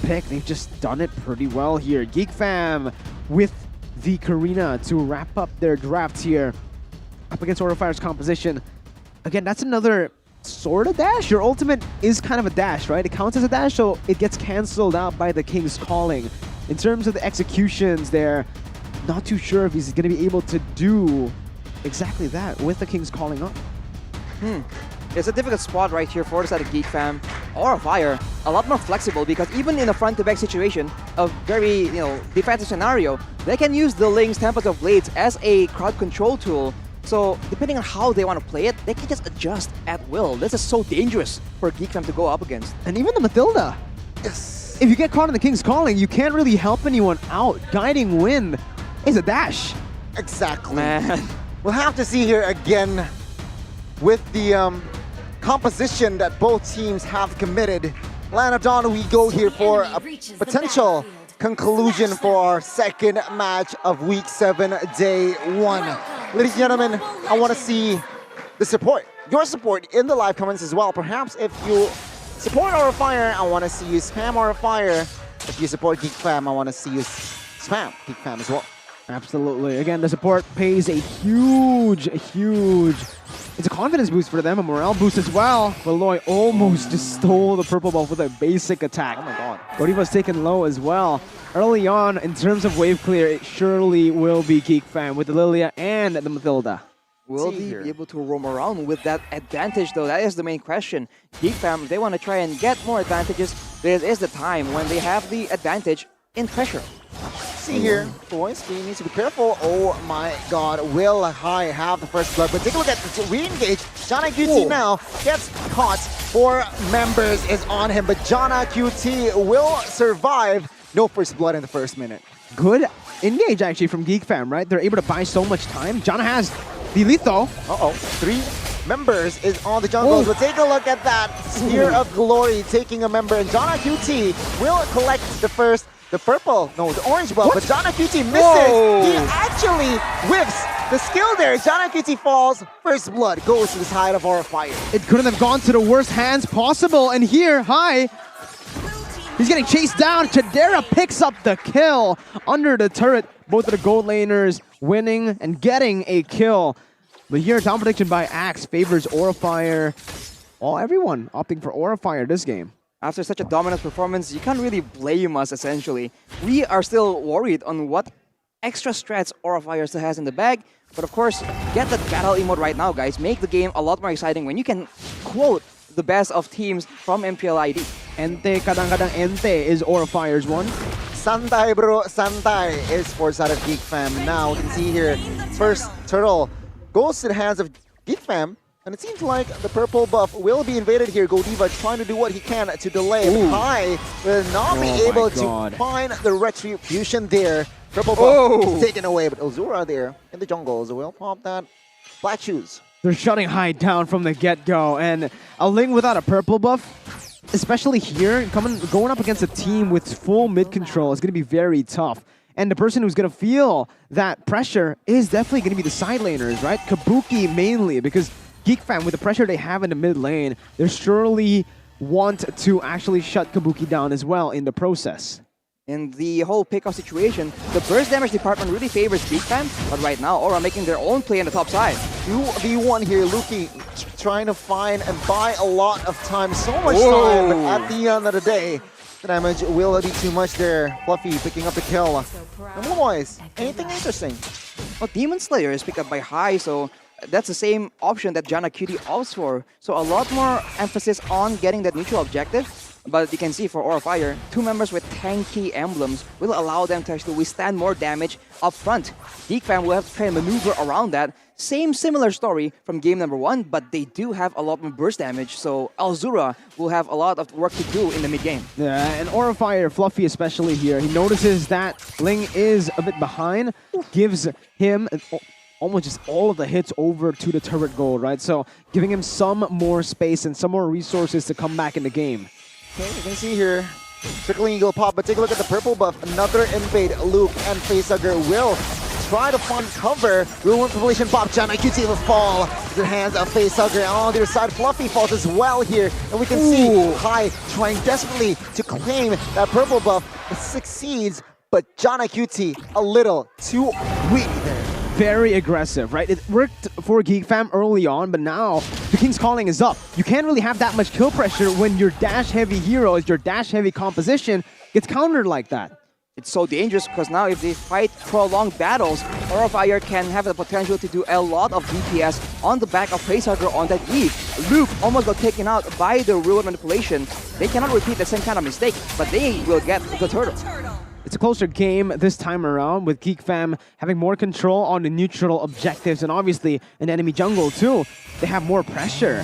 pick. They've just done it pretty well here. GEEK Fam with the Karina to wrap up their draft here up against Fire's composition. Again, that's another sort of dash. Your ultimate is kind of a dash, right? It counts as a dash, so it gets canceled out by the King's Calling. In terms of the executions there, not too sure if he's going to be able to do exactly that with the King's Calling up. It's a difficult spot right here for the side of GEEK Fam. Fire, a lot more flexible because even in a front-to-back situation, a very defensive scenario, they can use the Link's Tempest of Blades as a crowd control tool. So depending on how they want to play it, they can just adjust at will. This is so dangerous for GEEK Fam to go up against. And even the Matilda. Yes. If you get caught in the King's Calling, you can't really help anyone out. Guiding Wind is a dash. Exactly. Man. We'll have to see here again with the composition that both teams have committed. Land of Dawn, we go here for a potential conclusion for our second match of Week 7, Day 1. Ladies and gentlemen, I want to see the support, your support in the live comments as well. Perhaps if you support Fire, I want to see you spam Fire. If you support GEEK Fam, I want to see you spam GEEK Fam as well. Absolutely. Again, the support pays a huge, it's a confidence boost for them, a morale boost as well. But Loy almost just stole the purple buff with a basic attack. Oh my god. Godiva's taken low as well. Early on, in terms of wave clear, it surely will be GEEK Fam with the Lilia and the Matilda. Will they be able to roam around with that advantage though? That is the main question. GEEK Fam, they want to try and get more advantages. This is the time when they have the advantage in pressure. See here, boys, we need to be careful. Oh my god, will High have the first blood? But take a look at the re-engage. Jana QT now gets caught. 4 members is on him, but Jana QT will survive. No first blood in the first minute. Good engage actually from GEEK Fam, right? They're able to buy so much time. Jana has the lethal. 3 members is on the jungle, but take a look at that. Sphere of Glory taking a member, and Jana QT will collect the orange buff, but Jana QT misses. He actually whiffs the skill there. Jana QT falls, first blood goes to the side of Fire. It couldn't have gone to the worst hands possible, and here, High, he's getting chased down. Chadera picks up the kill under the turret. Both of the gold laners winning and getting a kill. But here, down prediction by Axe favors Fire. Everyone opting for Fire this game. After such a dominant performance, you can't really blame us, essentially. We are still worried on what extra strats Fire still has in the bag. But of course, get that battle emote right now, guys. Make the game a lot more exciting when you can quote the best of teams from MPL ID. Ente, kadang-kadang Ente is Fire's one. Santay, bro. Santay is for side of GEEK Fam. Now, you can see here, first turtle goes to the hands of GEEK Fam. And it seems like the purple buff will be invaded here. Godiva trying to do what he can to delay. High will not be able to find the retribution there. Purple buff is taken away, but Ozura there in the jungle will pop that black shoes. They're shutting High down from the get-go, and a Ling without a purple buff, especially here, going up against a team with full mid control is going to be very tough. And the person who's going to feel that pressure is definitely going to be the side laners, right? Kabuki mainly, because GEEK Fam, with the pressure they have in the mid lane, they surely want to actually shut Kabuki down as well in the process. In the whole pickoff situation, the burst damage department really favors GEEK Fam, but right now Aura making their own play on the top side. 2v1 here, Luki trying to find and buy a lot of time, so much time, but at the end of the day, the damage will be too much there. Fluffy picking up the kill. And boys, anything interesting? Well, Demon Slayer is picked up by High, so that's the same option that Jana QT opts for. So a lot more emphasis on getting that neutral objective. But you can see for Fire, 2 members with tanky emblems will allow them to actually withstand more damage up front. GEEK Fam will have to try and maneuver around that. Similar story from game number 1, but they do have a lot more burst damage, so Alzura will have a lot of work to do in the mid game. Yeah, and Fire, Fluffy especially here, he notices that Ling is a bit behind, gives him almost just all of the hits over to the turret gold, right? So giving him some more space and some more resources to come back in the game. Okay, you can see here, Trickling Eagle pop, but take a look at the purple buff. Another invade, Luke and Facehugger will try to find cover. Real one population pop. GeneQT will fall. The hands of Facehugger on the other side. Fluffy falls as well here. And we can see High trying desperately to claim that purple buff. It succeeds, but GeneQT a little too weak there. Very aggressive, right? It worked for Geek Fam early on, but now the King's Calling is up. You can't really have that much kill pressure when your dash-heavy heroes, your dash-heavy composition gets countered like that. It's so dangerous because now if they fight prolonged battles, Aura of Fire can have the potential to do a lot of DPS on the back of Facehugger on that Eve. Luke almost got taken out by the real manipulation. They cannot repeat the same kind of mistake, but they will get the turtle. It's a closer game this time around, with Geek Fam having more control on the neutral objectives, and obviously an enemy jungle too. They have more pressure.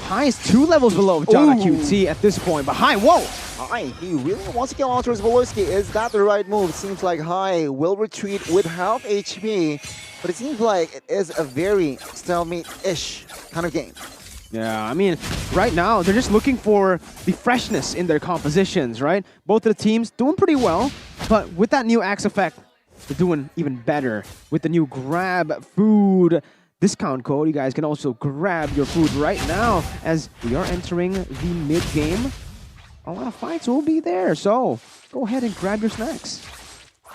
High is 2 levels below GeneQT at this point, but High, whoa! High, he really wants to kill Ultra's Volorsky. Is that the right move? Seems like High will retreat with half HP, but it seems like it is a very stalemate-ish kind of game. Yeah, I mean, right now, they're just looking for the freshness in their compositions, right? Both of the teams doing pretty well, but with that new Axe effect, they're doing even better. With the new Grab Food discount code, you guys can also grab your food right now as we are entering the mid-game. A lot of fights will be there, so go ahead and grab your snacks.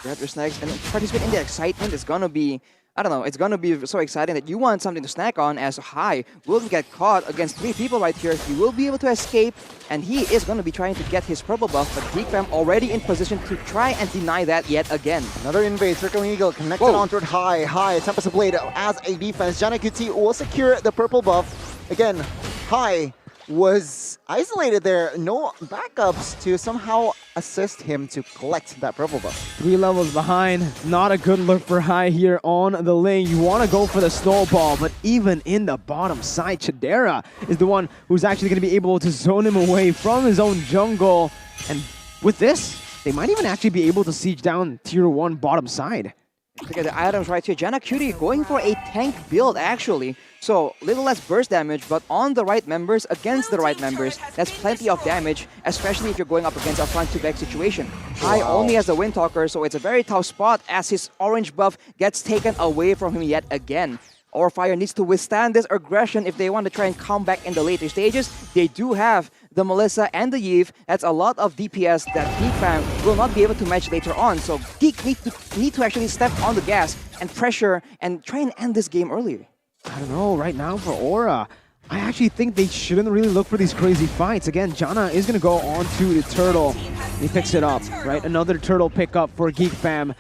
Grab your snacks and participate in the excitement. It's gonna be, I don't know, it's gonna be so exciting that you want something to snack on, as High will get caught against 3 people right here. He will be able to escape, and he is gonna be trying to get his purple buff, but Geek Fam already in position to try and deny that yet again. Another invade, Circling Eagle connected onto it. High, Tempest Blade as a defense. GeneQT will secure the purple buff. Again, High was isolated there, no backups to somehow assist him to collect that purple buff. 3 levels behind, not a good look for High here on the lane. You want to go for the snowball, but even in the bottom side, Chidera is the one who's actually going to be able to zone him away from his own jungle. And with this, they might even actually be able to siege down tier 1 bottom side. Look at the items right here. GeneQT going for a tank build, actually. So, little less burst damage, but on the right members, against the right members, that's plenty of damage, especially if you're going up against a front-to-back situation. High only has the Wind Talker, so it's a very tough spot as his orange buff gets taken away from him yet again. Aura Fire needs to withstand this aggression if they want to try and come back in the later stages. They do have the Melissa and the Yve. That's a lot of DPS that Geek Fam will not be able to match later on. So Geek need to actually step on the gas and pressure and try and end this game earlier. I don't know, right now for Aura, I actually think they shouldn't really look for these crazy fights. Again, Janna is going to go on to the turtle. He picks it up, right? Another turtle pickup for Geek Fam.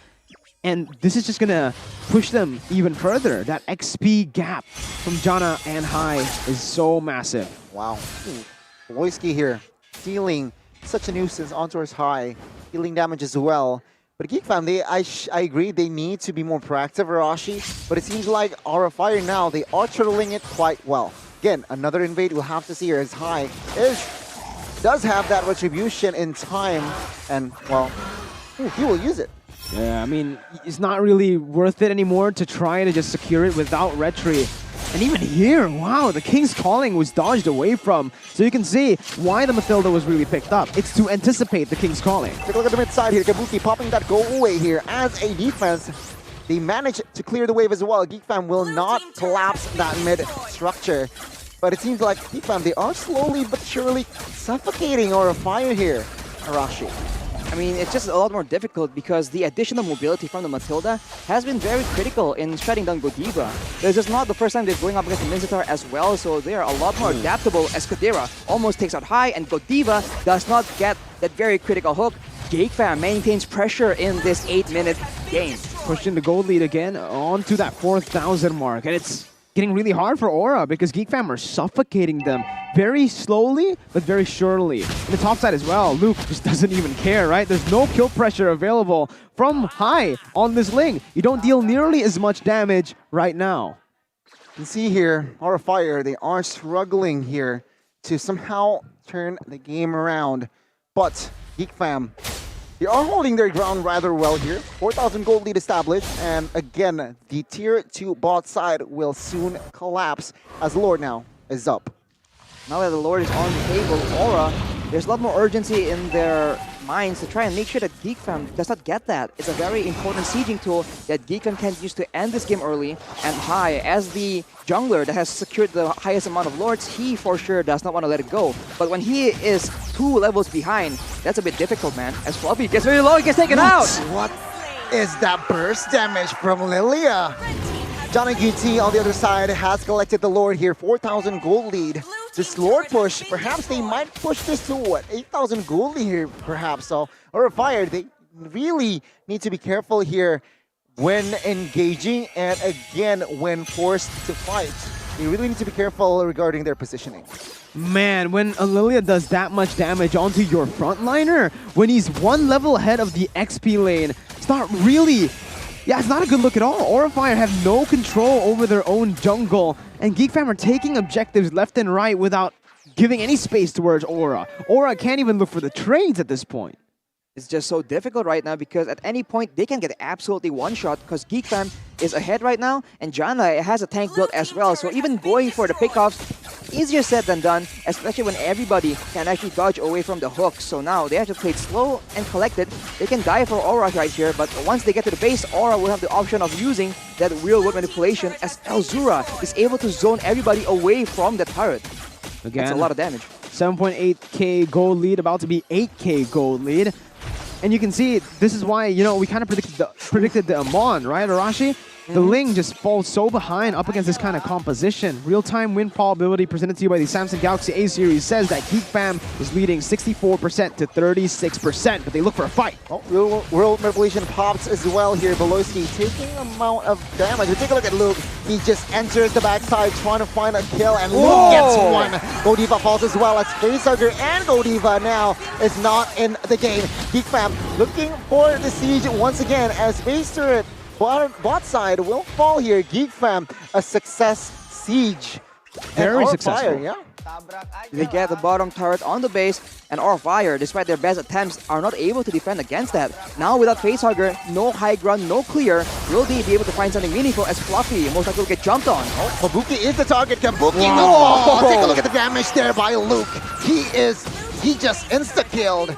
And this is just going to push them even further. That XP gap from Janna and High is so massive. Wow. Volorsky here, dealing such a nuisance onto his High, dealing damage as well. But Geek Fam, I agree, they need to be more proactive, Arashi. But it seems like Aura Fire now, they are turtling it quite well. Again, another invade we'll have to see here as High does have that retribution in time. And, well, he will use it. Yeah, I mean, it's not really worth it anymore to try to just secure it without retry. And even here, wow, the King's Calling was dodged away from. So you can see why the Mathilda was really picked up. It's to anticipate the King's Calling. Take a look at the mid side here. Kabuki popping that go away here as a defense. They managed to clear the wave as well. Geek Fam will not collapse that mid structure. But it seems like Geek Fam, they are slowly but surely suffocating Aura Fire here, Arashi. I mean, it's just a lot more difficult because the additional mobility from the Mathilda has been very critical in shutting down Godiva. This is not the first time they're going up against the Minzatar as well, so they are a lot more adaptable as Kadira almost takes out High and Godiva does not get that very critical hook. Geek Fam maintains pressure in this 8-minute game. Pushing the gold lead again onto that 4,000 mark, and it's getting really hard for Aura because Geek Fam are suffocating them very slowly but very surely. In the top side as well, Luke just doesn't even care, right? There's no kill pressure available from High on this Ling. You don't deal nearly as much damage right now. You can see here, Aura Fire, they are struggling here to somehow turn the game around. But Geek Fam, they are holding their ground rather well here. 4,000 gold lead established. And again, the tier 2 bot side will soon collapse as Lord now is up. Now that the Lord is on the table, Aura, there's a lot more urgency in their mines to try and make sure that GEEK Fam does not get that. It's a very important sieging tool that GEEK Fam can use to end this game early. And Hai, as the jungler that has secured the highest amount of lords, he for sure does not want to let it go. But when he is 2 levels behind, that's a bit difficult, man. As Floppy gets very low, he gets taken out. What is that burst damage from Lilia? Johnny GT on the other side has collected the Lord here, 4,000 gold lead. This Lord push, perhaps they might push this to what, 8,000 gold lead here, perhaps. So, or Fire, they really need to be careful here when engaging and again when forced to fight. They really need to be careful regarding their positioning. Man, when Lilia does that much damage onto your frontliner, when he's 1 level ahead of the XP lane, it's not really... Yeah, it's not a good look at all. Aura Fire have no control over their own jungle, and GEEK Fam are taking objectives left and right without giving any space towards Aura. Aura can't even look for the trades at this point. It's just so difficult right now because at any point they can get absolutely one-shot because GEEK Fam is ahead right now and Janna has a tank build as well. So even going for the pickoffs, easier said than done, especially when everybody can actually dodge away from the hooks. So now they have to play it slow and collected. They can die for Aura right here, but once they get to the base, Aura will have the option of using that real-world manipulation as Elzura is able to zone everybody away from the turret. Again, that's a lot of damage. 7.8k gold lead, about to be 8k gold lead. And you can see, this is why, you know, we kind of predicted the Amon, right, Arashi? The Ling just falls so behind up against this kind of composition. Real-time win probability presented to you by the Samsung Galaxy A series says that GEEK Fam is leading 64% to 36%, but they look for a fight. Oh, real world manipulation pops as well here. Beloski taking amount of damage. Take a look at Luke. He just enters the backside trying to find a kill, and Luke gets one. Godiva falls as well as Facehugger and Godiva now is not in the game. GEEK Fam looking for the siege once again as base turret bot side will fall here. GEEK Fam, a success siege. Very successful. Fire, yeah. They get the bottom turret on the base, and Aura Fire, despite their best attempts, are not able to defend against that. Now without Facehugger, no high ground, no clear, will they be able to find something meaningful as Fluffy most likely will get jumped on. Oh, Kabuki is the target. Kabuki will fall. Take a look at the damage there by Luke. He just insta-killed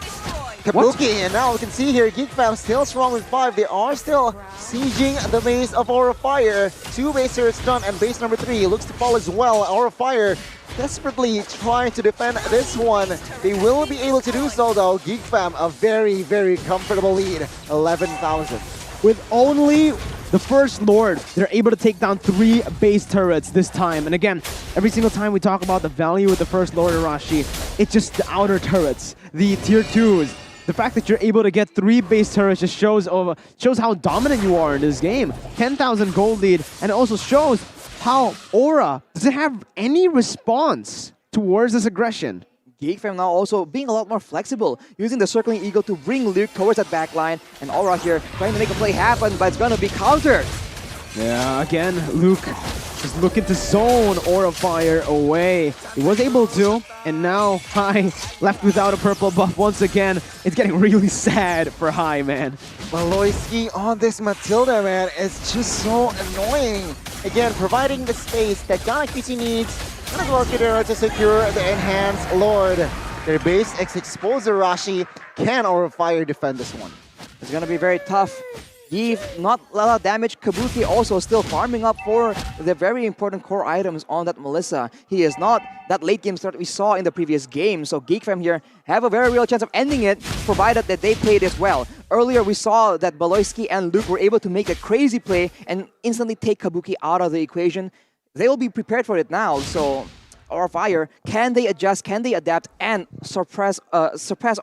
Kabuki, and now we can see here, GEEK Fam still strong with 5. They are still sieging the base of Aura Fire. 2 base turrets done, and base number 3 looks to fall as well. Aura Fire desperately trying to defend this one. They will be able to do so though. GEEK Fam, a very, very comfortable lead, 11,000. With only the first Lord, they're able to take down 3 base turrets this time. And again, every single time we talk about the value with the first Lord Arashi, it's just the outer turrets, the tier 2s. The fact that you're able to get 3 base turrets just shows how dominant you are in this game. 10,000 gold lead, and it also shows how Aura doesn't have any response towards this aggression. GEEK Fam now also being a lot more flexible, using the Circling Eagle to bring Luke towards that back line, and Aura here trying to make a play happen, but it's gonna be countered. Yeah, again, Luke just looking to zone Aura Fire away. He was able to, and now Hai left without a purple buff once again. It's getting really sad for Hai, man. Beloski on this Matilda, man, is just so annoying. Again, providing the space that Galaxy needs, and as well Kidera to secure the enhanced Lord. Their base exposed Arashi. Can Aura Fire defend this one? It's gonna be very tough. GEEK, not a lot of damage. Kabuki also still farming up for the very important core items on that Melissa. He is not that late game start we saw in the previous game. So GEEK Fam here have a very real chance of ending it, provided that they play this well. Earlier we saw that Beloski and Luke were able to make a crazy play and instantly take Kabuki out of the equation. They will be prepared for it now. So Aura Fire, can they adjust, can they adapt and surpass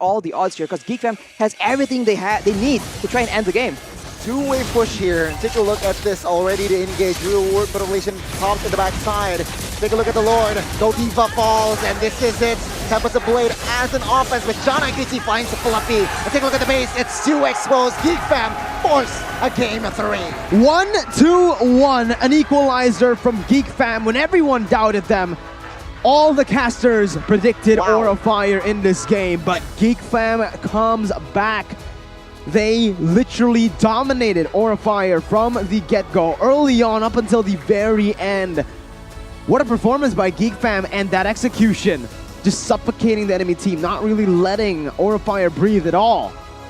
all the odds here? Because GEEK Fam has everything they need to try and end the game. Two-way push here. Take a look at this already to engage. Real world motivation pops in the backside. Take a look at the Lord. Godiva falls, and this is it. Tempest of Blade as an offense, but John Iguchi finds the Fluffy. And take a look at the base. It's too exposed. GEEK Fam force a game of 3. 1-2-1, an equalizer from GEEK Fam when everyone doubted them. All the casters predicted Aura Fire in this game, but GEEK Fam comes back. They literally dominated Aura Fire from the get-go, early on up until the very end. What a performance by GEEK Fam, and that execution. just suffocating the enemy team, not really letting Aura Fire breathe at all.